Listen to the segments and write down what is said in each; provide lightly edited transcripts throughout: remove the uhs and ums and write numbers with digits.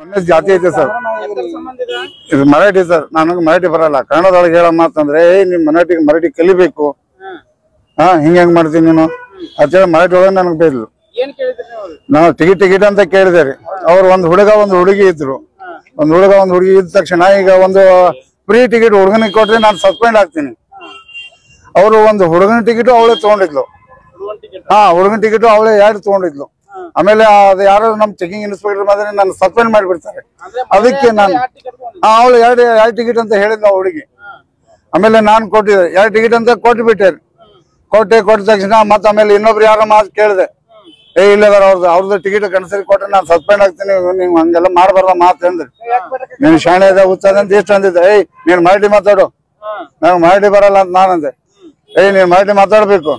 ಒಂದೇ ಜಾತಿ ಐತೆ ಸರ್. ಇದು ಮರಾಠಿ ಸರ್. ನನಗೆ ಮರಾಠಿ ಬರಲ್ಲ. ಕನ್ನಡದೊಳಗೆ ಹೇಳೋ ಮಾತಂದ್ರೆ ನಿಮ್ ಮರಾಠಿ ಕಲಿಬೇಕು. ಹೆಂಗ್ ಮಾಡ್ತೀನಿ ನೀನು ಅಂತೇಳಿ ಮರಾಠಿ ಒಳಗೆ ನನಗೆ ಬೇಯಿದ್ಲು. ನಾವು ಟಿಕೆಟ್ ಅಂತ ಕೇಳಿದೆ ರೀ. ಅವ್ರು ಒಂದ್ ಹುಡುಗ ಒಂದ್ ಹುಡುಗಿ ಇದ್ರು. ಒಂದ್ ಹುಡುಗ ಒಂದ್ ಹುಡುಗಿ ಇದ್ದ ತಕ್ಷಣ ಈಗ ಒಂದು ಫ್ರೀ ಟಿಕೆಟ್ ಹುಡುಗನಿಗೆ ಕೊಟ್ರೆ ನಾನು ಸಸ್ಪೆಂಡ್ ಆಗ್ತೀನಿ. ಅವರು ಒಂದು ಹುಡುಗನ ಟಿಕೆಟ್ ಅವಳೇ ತಗೊಂಡಿದ್ಲು. ಹುಡುಗನ ಟಿಕೆಟ್ ಅವಳೇ 2 ತಗೊಂಡಿದ್ಲು. ಆಮೇಲೆ ಅದು ಯಾರು ನಮ್ ಚೆಕಿಂಗ್ ಇನ್ಸ್ಪೆಕ್ಟರ್ ಮಾತ್ರ ನಾನು ಸಸ್ಪೆಂಡ್ ಮಾಡಿಬಿಡ್ತಾರೆ. ಅದಕ್ಕೆ ನಾನು ಅವಳು 2 ಟಿಕೆಟ್ ಅಂತ ಹೇಳಿದ್ಲು ಹುಡುಗಿ. ಆಮೇಲೆ ನಾನು ಕೊಟ್ಟಿದ್ದೆ 2 ಟಿಕೆಟ್ ಅಂತ ಕೊಟ್ಬಿಟ್ಟೆ. ಕೊಟ್ಟ ತಕ್ಷಣ ಮತ್ತೆ ಆಮೇಲೆ ಇನ್ನೊಬ್ರು ಯಾರೋ ಮಾತು ಕೇಳಿದೆ. ಇಲ್ಲದಾರ ಅವ್ರದ್ದು ಟಿಕೆಟ್ ಕನ್ಸರಿ ಕೊಟ್ರೆ ನಾನು ಸಸ್ಪೆಂಡ್ ಆಗ್ತೀನಿ, ನೀವು ಹಂಗೆಲ್ಲ ಮಾಡಬಾರ್ದ ಮಾತು ಅಂದ್ರಿ. ನೀನು ಶಾಣೆ ಅದ ಹುಚ್ಚದ ಅಂತ ಎಷ್ಟು ಅಂದಿದ್ದೆ. ನೀನ್ ಮರಾಠಿ ಮಾತಾಡು, ನಂಗೆ ಮರಾಠಿ ಬರಲ್ಲ ಅಂತ ನಾನಂದೆ. ನೀನ್ ಮರಾಠಿ ಮಾತಾಡ್ಬೇಕು.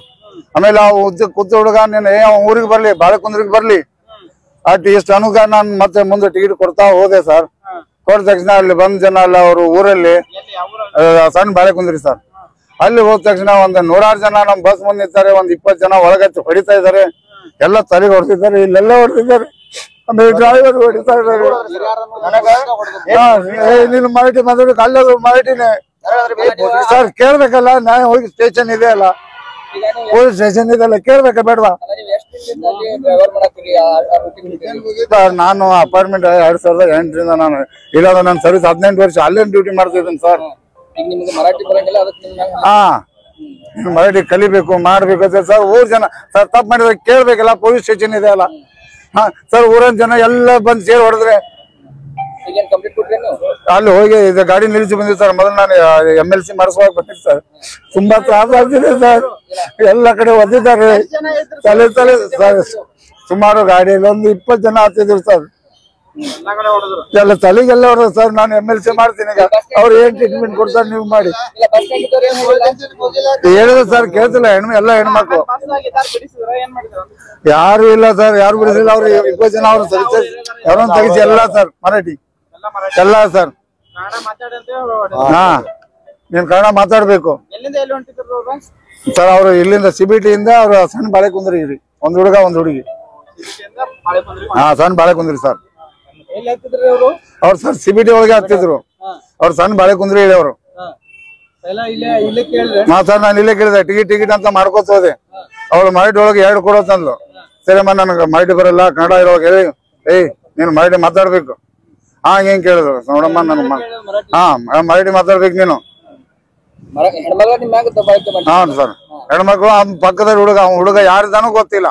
ಆಮೇಲೆ ಕೂತ ಹುಡುಗ ನೀನು ಊರಿಗೆ ಬರ್ಲಿ, ಬಾಳೆಕುಂದ್ರಿಗೆ ಬರ್ಲಿ ಎಷ್ಟು ಅನುಗ ನಾನು ಮತ್ತೆ ಮುಂದೆ ಟಿಕೆಟ್ ಕೊಡ್ತಾ ಹೋದೆ ಸರ್. ಕೊಟ್ಟ ತಕ್ಷಣ ಅಲ್ಲಿ ಬಂದ ಜನ ಅಲ್ಲ ಅವರು ಊರಲ್ಲಿ ಸಣ್ಣ ಬಾಳೆಕುಂದ್ರಿ ಸರ್. ಅಲ್ಲಿ ಹೋದ ತಕ್ಷಣ ಒಂದು 100 ಜನ ನಮ್ ಬಸ್ ಮುಂದೆ ನಿಂತಾರೆ. ಒಂದ್ 20 ಜನ ಒಳಗಚ್ಚಿ ಹೊಡಿತಾ ಇದಾರೆ. ಎಲ್ಲ ತಲೆಗೆ ಹೊಡೆದಿದ್ದಾರೆ, ಇಲ್ಲೆಲ್ಲ ಹೊಡೆದಿದ್ದಾರೆ. ಆಮೇಲೆ ಡ್ರೈವರ್ ಹೊಡಿತಾ ಇದ್ದಾರೆ. ನೀನು ಮರಾಠಿ ಮಾತಾಡೋಕೆ ಅಲ್ಲದು ಮರಾಠಿನೇ ಸರ್. ಕೇಳ್ಬೇಕಲ್ಲ, ನ್ಯಾಯ ಹೋಗಿ ಸ್ಟೇಷನ್ ಇದೆ ಅಲ್ಲ, ಪೊಲೀಸ್ ಸ್ಟೇಷನ್ ಇದೆ ಅಲ್ಲ, ಕೇಳ್ಬೇಕ ಬೇಡವಾ? ನಾನು ಅಪಾರ್ಟ್ಮೆಂಟ್ 2008ರಿಂದ ನಾನು ಇಲ್ಲದ ನನ್ನ ಸರ್ವಿಸ್ 18 ವರ್ಷ ಅಲ್ಲೇ ಡ್ಯೂಟಿ ಮಾಡ್ತಿದ್ದೀನಿ ಸರ್. ಮರಾಠಿ ಕಲಿಬೇಕು ಮಾಡ್ಬೇಕು ಸರ್. ಊರ್ ಜನ ಸರ್ ತಪ್ಪು ಮಾಡಿದ್ರೆ ಕೇಳ್ಬೇಕಲ್ಲ, ಪೊಲೀಸ್ ಸ್ಟೇಷನ್ ಇದೆ ಅಲ್ಲ. ಸರ್ ಊರಿನ ಜನ ಎಲ್ಲ ಬಂದು ಸೇರಿ ಹೊಡೆದ್ರೆ ಅಲ್ಲಿ ಹೋಗಿ ಇದು ಗಾಡಿ ನಿಲ್ಲಿಸಿ ಬಂದಿದೆ ಸರ್. ಮೊದಲು ನಾನು MLC ಮಾಡಿಸುವಾಗ ಬಂದಿದ್ದೆ ಸರ್. ತುಂಬಾ ತ್ರಾಸ ಆಗ್ತಿದೆ ಸರ್. ಎಲ್ಲ ಕಡೆ ಒದ್ದಿದ್ದಾರೆ ತಲೆ ಸರ್. ಸುಮಾರು ಗಾಡಿಯಲ್ಲಿ ಒಂದು 20 ಜನ ಹತ್ತಿದ್ರು ಸರ್. ಎಲ್ಲ ತಲೆಗೆಲ್ಲ ಹೊಡೆದ್ರು ಸರ್. ನಾನು MLC ಮಾಡ್ತೀನಿ. ಈಗ ಅವ್ರು ಏನ್ ಟ್ರೀಟ್ಮೆಂಟ್ ಕೊಡ್ತಾರೆ ನೀವು ಮಾಡಿ ಹೇಳಿದ್ರು ಸರ್. ಕೇಳ್ತಿಲ್ಲ. ಎಲ್ಲ ಹೆಣ್ಮಕ್ಳು ಯಾರು ಇಲ್ಲ ಸರ್, ಯಾರು ಬಿಡಿಸಿಲ್ಲ. ಅವ್ರು 20 ಜನ ಅವ್ರು ಯಾರನ್ನ ತೆಗಿಸಿ ಎಲ್ಲ ಸರ್ ಮರಾಠಿ ಎಲ್ಲ ಸರ್. ನೀನ್ ಕನ್ನಡ ಮಾತಾಡ್ಬೇಕು ಸರ್. ಅವ್ರು ಇಲ್ಲಿಂದ CBT ಇಂದ ಅವ್ರು ಸಣ್ಣ ಬಾಳೆಕುಂದ್ರಿ ಒಂದ್ ಹುಡುಗ ಒಂದ್ ಹುಡುಗಿ. ಸಣ್ಣ ಬಾಳೆಕುಂದ್ರಿ ಸರ್. ಅವ್ರು ಸರ್ CBT ಒಳಗೆ ಹತ್ತಿದ್ರು. ಅವ್ರು ಸಣ್ಣ ಬಾಳೆಕುಂದ್ರಿ ಹೇಳಿ ಅವರು. ಸರ್ ನಾನು ಇಲ್ಲೇ ಕೇಳಿದೆ ಟಿಕೆಟ್ ಅಂತ ಮಾಡ್ಕೋತ ಹೋದೆ. ಅವ್ರು ಮರಾಠಿ ಒಳಗೆ 2 ಕೊಡೋತಂದ್ಲು. ಸರಿಮ್ಮ ನನಗೆ ಮರಾಠಿ ಬರಲ್ಲ, ಕನ್ನಡ ಇರೋವಾಗ ಹೇಳಿ ನೀನು ಮರಾಠಿ ಮಾತಾಡ್ಬೇಕು. ಹೆಂಗ್ ಕೇಳಿದ್ರು ನೋಡಮ್ಮ ನನ್ ಮರಾಠಿ ಮಾತಾಡ್ಬೇಕು ನೀನು. ಸರ್ ಹೆಣ್ಮಕ್ಳು ಪಕ್ಕದ ಹುಡುಗ ಯಾರಿದಾನೋ ಗೊತ್ತಿಲ್ಲ.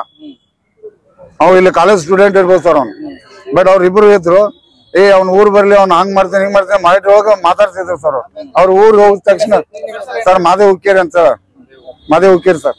ಅವ್ ಇಲ್ಲಿ ಕಾಲೇಜ್ ಸ್ಟೂಡೆಂಟ್ ಇರ್ಬೋದು ಸರ್ ಅವ್ನು. ಬಟ್ ಅವ್ರ ಇಬ್ರು ಇದ್ರು. ಅವ್ನ ಊರ್ ಬರ್ಲಿ, ಅವ್ನು ಹಂಗ್ ಮಾಡ್ತೇನೆ ಹಿಂಗ್ ಮಾಡ್ತೇನೆ ಮರಾಠಿ ಒಳಗ ಮಾತಾಡ್ತಿದ್ರು ಸರ್. ಅವ್ರ ಊರಿಗೆ ಹೋಗಿದ ತಕ್ಷಣ ಸರ್ ಮಾದೇ ಹುಕ್ಕೇರಿ ಅಂತ ಮಾದೇ ಹುಕ್ಕೇರಿ ಸರ್.